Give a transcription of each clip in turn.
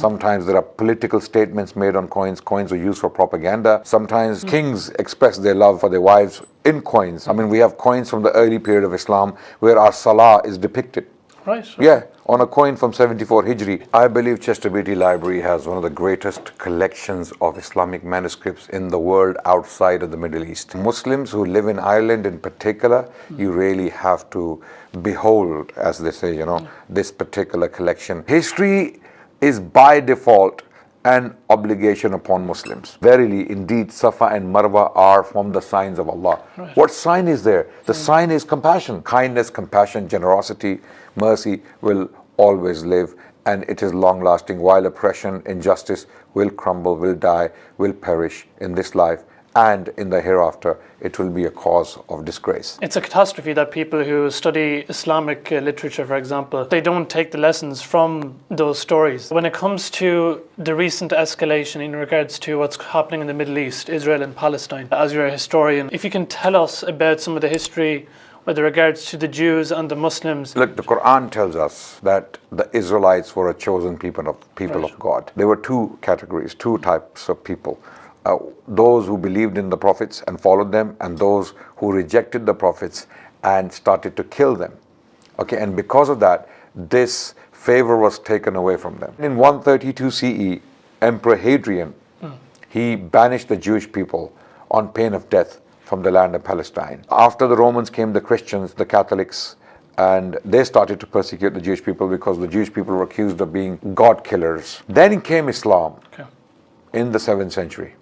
Sometimes there are political statements made on coins. Coins are used for propaganda. Sometimes kings express their love for their wives in coins. I mean, we have coins from the early period of Islam where our salah is depicted. Right. Yeah, on a coin from 74 Hijri. I believe Chester Beatty Library has one of the greatest collections of Islamic manuscripts in the world outside of the Middle East. Muslims who live in Ireland in particular, you really have to behold, as they say, this particular collection. History is by default an obligation upon Muslims. Verily, indeed, Safa and Marwa are from the signs of Allah. Right. What sign is there? The sign is compassion. Kindness, compassion, generosity, mercy will always live, and it is long lasting, while oppression, injustice will crumble, will die, will perish in this life, and in the hereafter it will be a cause of disgrace. It's a catastrophe that people who study Islamic literature, for example, they don't take the lessons from those stories. When it comes to the recent escalation in regards to what's happening in the Middle East, Israel and Palestine, as you're a historian, if you can tell us about some of the history with regards to the Jews and the Muslims. Look, the Quran tells us that the Israelites were a chosen people of God. There were two categories, two types of people. Those who believed in the prophets and followed them, and those who rejected the prophets and started to kill them. Okay, and because of that, this favor was taken away from them. In 132 CE, Emperor Hadrian, he banished the Jewish people on pain of death from the land of Palestine. After the Romans came the Christians, the Catholics, and they started to persecute the Jewish people because the Jewish people were accused of being God killers. Then came Islam. Okay. In the 7th century.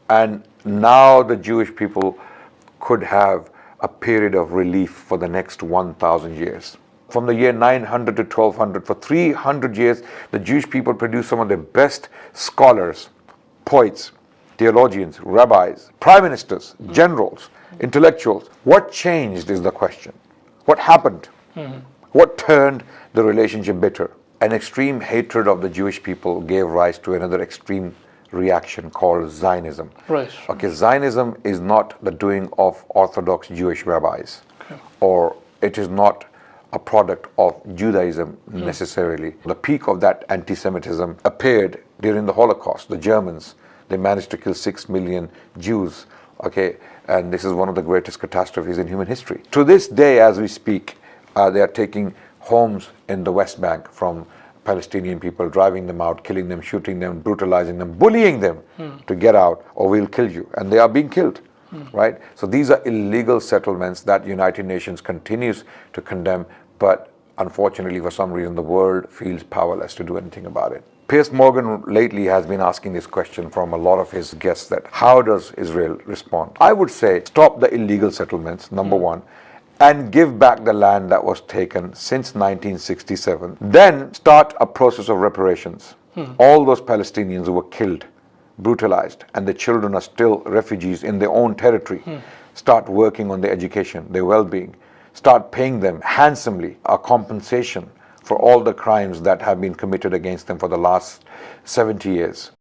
And now the Jewish people could have a period of relief for the next 1,000 years. From the year 900 to 1200, for 300 years, the Jewish people produced some of the best scholars, poets, theologians, rabbis, prime ministers, generals, intellectuals. What changed is the question. What happened? What turned the relationship bitter? An extreme hatred of the Jewish people gave rise to another extreme reaction called Zionism. Right. Okay, Zionism is not the doing of Orthodox Jewish rabbis, or it is not a product of Judaism necessarily. The peak of that anti-Semitism appeared during the Holocaust. The Germans, they managed to kill 6 million Jews. Okay, and this is one of the greatest catastrophes in human history. To this day, as we speak, they are taking homes in the West Bank from Palestinian people, driving them out, killing them, shooting them, brutalizing them, bullying them to get out, or we'll kill you. And they are being killed, right? So these are illegal settlements that United Nations continues to condemn, but unfortunately, for some reason, the world feels powerless to do anything about it. Piers Morgan lately has been asking this question from a lot of his guests, that how does Israel respond? I would say stop the illegal settlements, number one, and give back the land that was taken since 1967. Then start a process of reparations. All those Palestinians who were killed, brutalized, and the children are still refugees in their own territory. Start working on their education, their well-being. Start paying them handsomely a compensation for all the crimes that have been committed against them for the last 70 years.